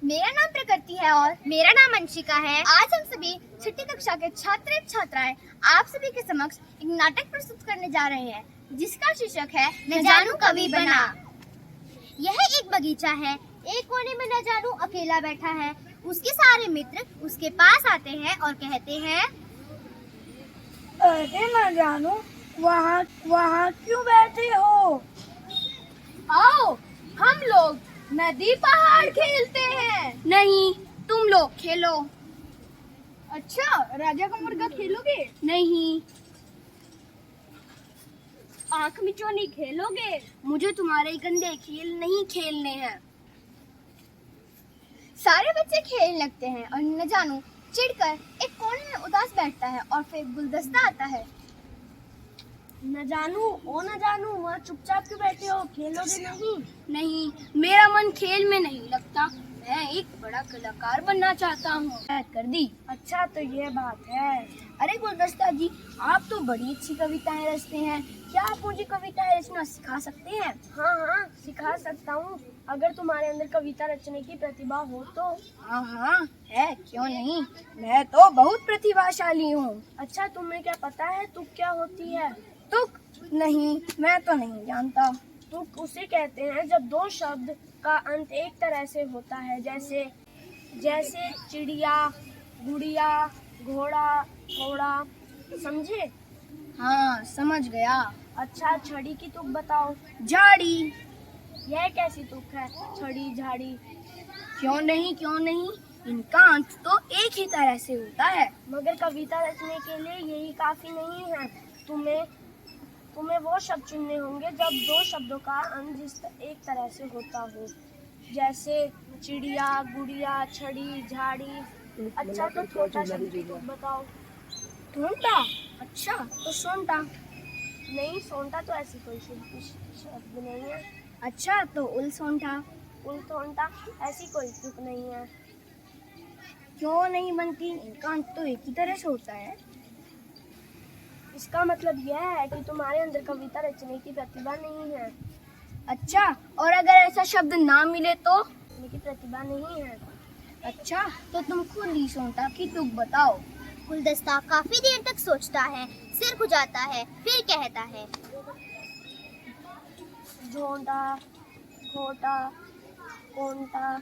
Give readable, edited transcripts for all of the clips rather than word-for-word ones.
मेरा नाम प्रकृति है और मेरा नाम अंशिका है। आज हम सभी छठी कक्षा के छात्र छात्राएं आप सभी के समक्ष एक नाटक प्रस्तुत करने जा रहे हैं, जिसका शीर्षक है न जानू कवि बना। यह एक बगीचा है। एक कोने में न जानू अकेला बैठा है। उसके सारे मित्र उसके पास आते हैं और कहते हैं, अरे न जानू, वहाँ क्यों बैठे हो? आओ हम लोग नदी पहाड़ खेलते हैं। नहीं, तुम लोग खेलो। अच्छा, राजा का मुर्गा खेलोगे? नहीं। आंख मिचौनी खेलोगे? मुझे तुम्हारे गंदे खेल नहीं खेलने हैं। सारे बच्चे खेलने लगते हैं और न जानू चिढ़कर एक कोने में उदास बैठता है और फिर गुलदस्ता आता है। न जानू, वहाँ चुपचाप क्यों बैठे हो? खेलोगे नहीं? नहीं, मेरा मन खेल में नहीं लगता। मैं एक बड़ा कलाकार बनना चाहता हूँ। कर दी। अच्छा, तो ये बात है। अरे गुलदस्ता जी, आप तो बड़ी अच्छी कविताएं रचते हैं। क्या आप मुझे कविताएं रचना सिखा सकते हैं? हाँ, सिखा सकता हूँ, अगर तुम्हारे अंदर कविता रचने की प्रतिभा हो तो। हाँ, है, क्यों नहीं। मैं तो बहुत प्रतिभाशाली हूँ। अच्छा, तुम्हें क्या पता है तुक क्या होती है? तुक? नहीं, मैं तो नहीं जानता। तुक उसे कहते हैं जब दो शब्द का अंत एक तरह से होता है, जैसे चिड़िया, गुड़िया, घोड़ा, घोड़ा। समझे? हाँ, समझ गया। अच्छा, छड़ी की तुक बताओ। झाड़ी। यह कैसी तुक है? छड़ी, झाड़ी। क्यों नहीं, इनका अंत तो एक ही तरह से होता है। मगर कविता रचने के लिए यही काफी नहीं है। तुम्हें वो शब्द चुनने होंगे जब दो शब्दों का अंत एक तरह से होता हो, जैसे चिड़िया, गुड़िया, छड़ी, झाड़ी। अच्छा, तो छोटा शब्द की तुक बताओ। सोंटा? अच्छा, तो सोंटा। नहीं, सोंटा तो ऐसी कोई शब्द नहीं है। अच्छा, तो उल सोंटा। उल्टोंटा ऐसी कोई तुक नहीं है। क्यों नहीं बनती? इनका अंत तो एक ही तरह से होता है। इसका मतलब यह है कि तुम्हारे अंदर कविता रचने की प्रतिभा नहीं है। अच्छा, और अगर ऐसा शब्द ना मिले तो? की प्रतिभा नहीं है। अच्छा, तो तुम खुद ही सोंटा की तुक बताओ। गुलदस्ता काफी देर तक सोचता है, सिर खुजाता है, फिर कहता है, झोंटा, खोटा, कोंटा।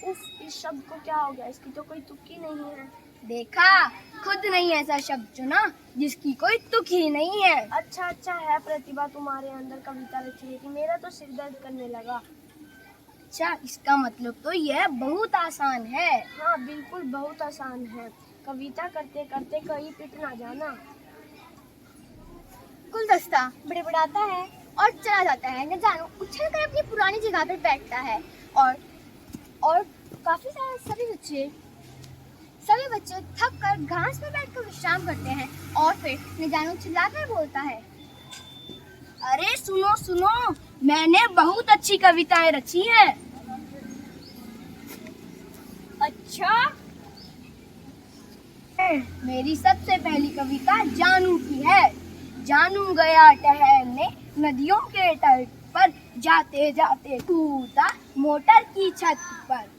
उफ, इस शब्द को क्या हो गया? इसकी तो कोई तुक ही नहीं है। देखा, खुद नहीं ऐसा शब्द चुना जिसकी कोई तुक ही नहीं है। अच्छा, है प्रतिभा तुम्हारे अंदर कविता रचने की। मेरा तो सिर दर्द करने लगा। अच्छा, इसका मतलब तो यह बहुत आसान है। हाँ, बिल्कुल बहुत आसान है। कविता करते करते कहीं पिट ना जाना। गुलदस्ता बड़बड़ाता है और चला जाता है। न जानू उछल कर अपनी पुरानी जगह पर बैठता है और काफी सारे सभी बच्चे थक कर घास पर बैठकर विश्राम करते हैं और फिर न जानू चिल्लाकर बोलता है, अरे सुनो, मैंने बहुत अच्छी कविताएं रची हैं। अच्छा, मेरी सबसे पहली कविता जानू की है। जानू गया टहलने नदियों के तट पर, जाते जाते कूदा मोटर की छत पर।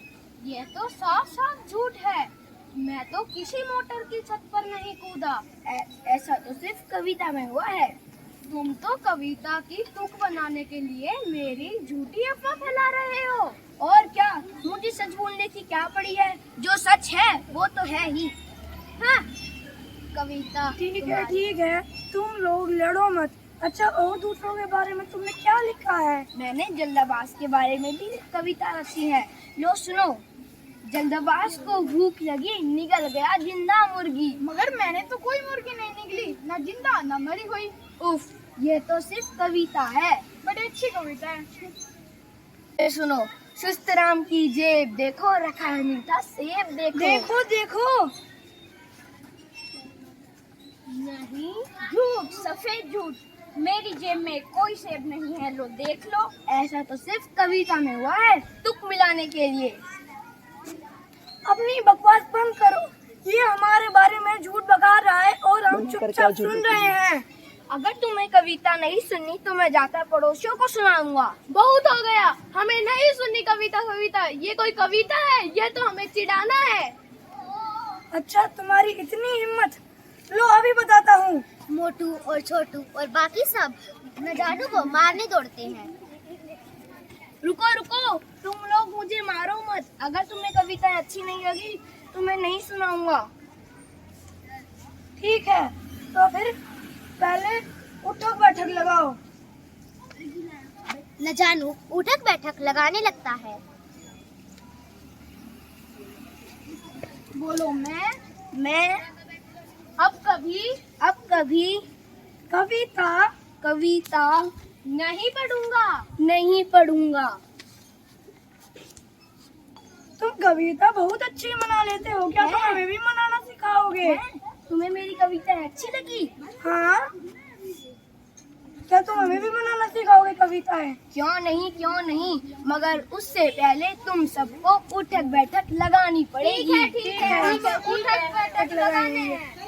यह तो साफ झूठ है। मैं तो किसी मोटर की छत पर नहीं कूदा। ऐसा तो सिर्फ कविता में हुआ है। तुम तो कविता की तुक बनाने के लिए मेरी झूठी अफवाह फैला रहे हो। और क्या, मुझे सच बोलने की क्या पड़ी है? जो सच है वो तो है ही। हाँ, कविता ठीक है, तुम लोग लड़ो मत। अच्छा, और दूसरों के बारे में तुमने क्या लिखा है? मैंने जल्दबाज के बारे में भी कविता रची है। लो सुनो। जल्दबाज को भूख लगी, निकल गया जिंदा मुर्गी। मगर मैंने तो कोई मुर्गी नहीं निकली, ना जिंदा ना मरी हुई। उफ, ये तो सिर्फ कविता है। बड़ी अच्छी कविता है। सुनो, सुस्त राम की जेब देखो, रखा है मीठा सेब देखो। देखो। नहीं, झूठ, सफेद झूठ। मेरी जेब में कोई सेब नहीं है, लो देख लो। ऐसा तो सिर्फ कविता में हुआ है, तुक मिलाने के लिए। अपनी बकवास बंद करो। ये हमारे बारे में झूठ बका रहा है और हम चुपचाप सुन रहे हैं। अगर तुम्हें कविता नहीं सुननी तो मैं जाकर पड़ोसियों को सुनाऊंगा। बहुत हो गया, हमें नहीं सुननी कविता। ये कोई कविता है? ये तो हमें चिढ़ाना है। अच्छा, तुम्हारी इतनी हिम्मत, लो अभी बताता हूँ। मोटू और छोटू और बाकी सब नजारू को मारने दौड़ते हैं। रुको रुको, तुम लोग मुझे मारो मत। अगर तुम्हें कविता अच्छी नहीं लगी तो मैं नहीं सुनाऊंगा। ठीक है, तो फिर पहले उठक बैठक लगाओ। न जानू उठक बैठक लगाने लगता है। बोलो मैं अब कभी कविता नहीं पढ़ूंगा। नहीं पढ़ूंगा। तुम कविता बहुत अच्छी मना लेते हो, क्या तुम हमें भी मनाना सिखाओगे? तुम्हें मेरी कविता अच्छी लगी? हाँ, क्या तुम हमें भी मनाना सिखाओगे कविताएं? क्यों नहीं, मगर उससे पहले तुम सबको उठक बैठक लगानी पड़ेगी। ठीक है, उठक बैठक लगाने हैं।